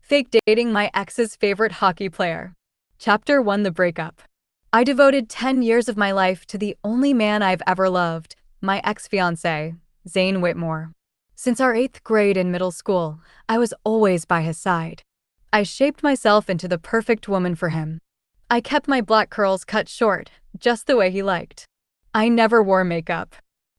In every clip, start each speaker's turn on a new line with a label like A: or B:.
A: Fake dating my ex's favorite hockey player. Chapter 1: The Breakup. I devoted 10 years of my life to the only man I've ever loved, my ex-fiancé, Zane Whitmore. Since our 8th grade in middle school, I was always by his side. I shaped myself into the perfect woman for him. I kept my black curls cut short, just the way he liked. I never wore makeup.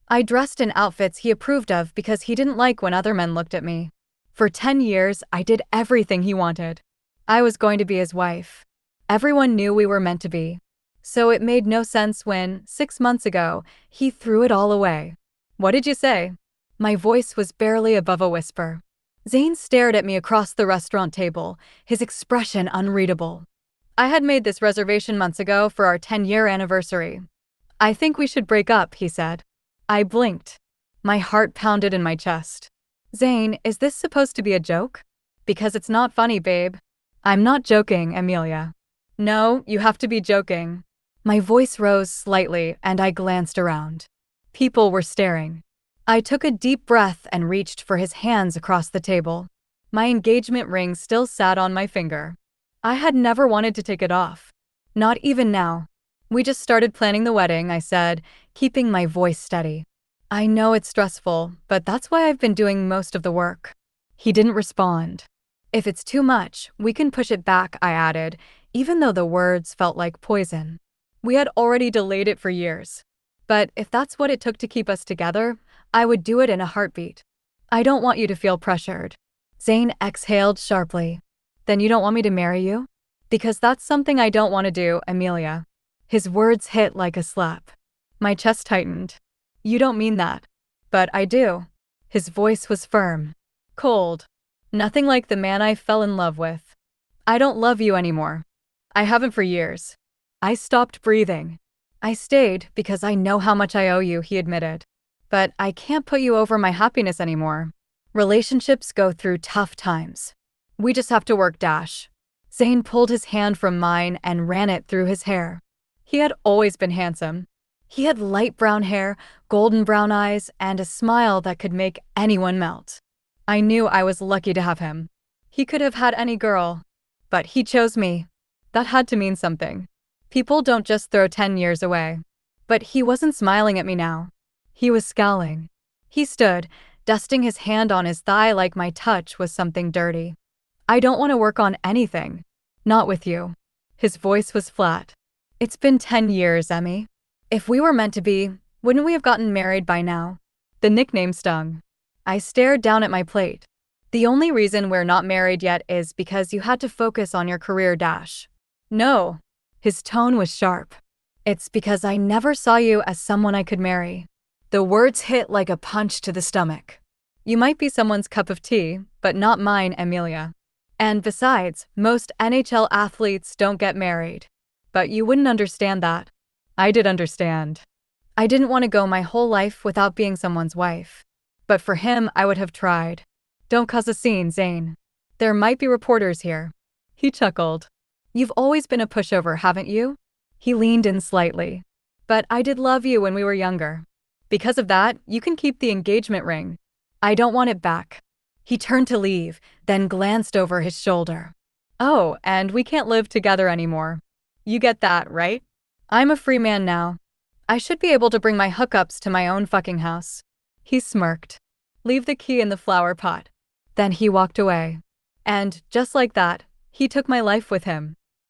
A: I dressed in outfits he approved of because he didn't like when other men looked at me. For 10 years, I did everything he wanted. I was going to be his wife. Everyone knew we were meant to be. So it made no sense when, 6 months ago, he threw it all away. "What did you say?" My voice was barely above a whisper. Zane stared at me across the restaurant table, his expression unreadable. "I had made this reservation months ago for our 10-year anniversary. I think we should break up," he said. I blinked. My heart pounded in my chest. "Zane, is this supposed to be a joke?" "Because it's not funny, babe." "I'm not joking, Emilia." "No, you have to be joking." My voice rose slightly and I glanced around. People were staring. I took a deep breath and reached for his hands across the table. My engagement ring still sat on my finger. I had never wanted to take it off. Not even now. "We just started planning the wedding," I said, keeping my voice steady. "I know it's stressful, but that's why I've been doing most of the work." He didn't respond. "If it's too much, we can push it back," I added, even though the words felt like poison. We had already delayed it for years. But if that's what it took to keep us together, I would do it in a heartbeat. "I don't want you to feel pressured." Zane exhaled sharply. "Then you don't want me to marry you?" "Because that's something I don't want to do, Emilia." His words hit like a slap. My chest tightened. "You don't mean that." "But I do." His voice was firm. Cold. Nothing like the man I fell in love with. "I don't love you anymore. I haven't for years." I stopped breathing. "I stayed because I know how much I owe you," he admitted. "But I can't put you over my happiness anymore. Relationships go through tough times. We just have to work dash." Zane pulled his hand from mine and ran it through his hair. He had always been handsome. He had light brown hair, golden brown eyes, and a smile that could make anyone melt. I knew I was lucky to have him. He could have had any girl. But he chose me. That had to mean something. People don't just throw 10 years away. But he wasn't smiling at me now. He was scowling. He stood, dusting his hand on his thigh like my touch was something dirty. "I don't want to work on anything. Not with you." His voice was flat. "It's been 10 years, Emmy. If we were meant to be, wouldn't we have gotten married by now?" The nickname stung. I stared down at my plate. "The only reason we're not married yet is because you had to focus on your career dash." "No." His tone was sharp. "It's because I never saw you as someone I could marry." The words hit like a punch to the stomach. "You might be someone's cup of tea, but not mine, Emilia. And besides, most NHL athletes don't get married. But you wouldn't understand that." I did understand. I didn't want to go my whole life without being someone's wife. But for him, I would have tried. "Don't cause a scene, Zane. There might be reporters here." He chuckled. "You've always been a pushover, haven't you?" He leaned in slightly. "But I did love you when we were younger. Because of that, you can keep the engagement ring. I don't want it back." He turned to leave, then glanced over his shoulder. "Oh, and we can't live together anymore. You get that, right? I'm a free man now. I should be able to bring my hookups to my own fucking house." He smirked. "Leave the key in the flower pot." Then he walked away. And, just like that, he took my life with him.